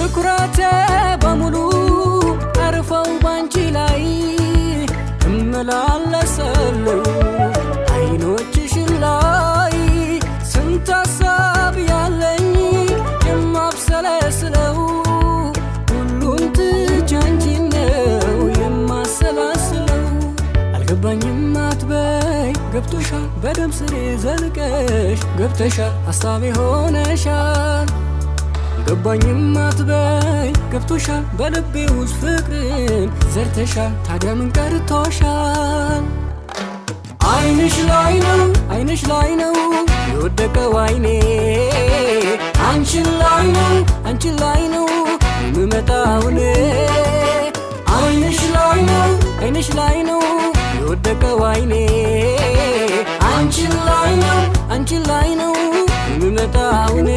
ትኩረቴ በሙሉ አርፈው ባንቺ ላይ እመላለሳለሁ አይኖችሽን ላይ ስንት ሀሳብ ያለኝ የማብሰለስለው ሁሉን ትቼ አንቺን ነው የማሰላስለው አልገባኝም አትበይ ገብቶሻል በደም ስሬ ዘልቀሽ ገብተሻል ሀሳቤ ሆነሻል ገባኝም አትበይ ገብቶሻል በልቤ ውስጥ ፍቅርን ዘርተሻል ታዲያ ምን ቀርቶሻል አይንሽ ላይ ነው የወደቀው አይኔ አንቺን ላይ ነው የምመጣውን አይንሽ ላይ ነው የወደቀው አይኔ አንቺን ላይ ነው የምመጣውን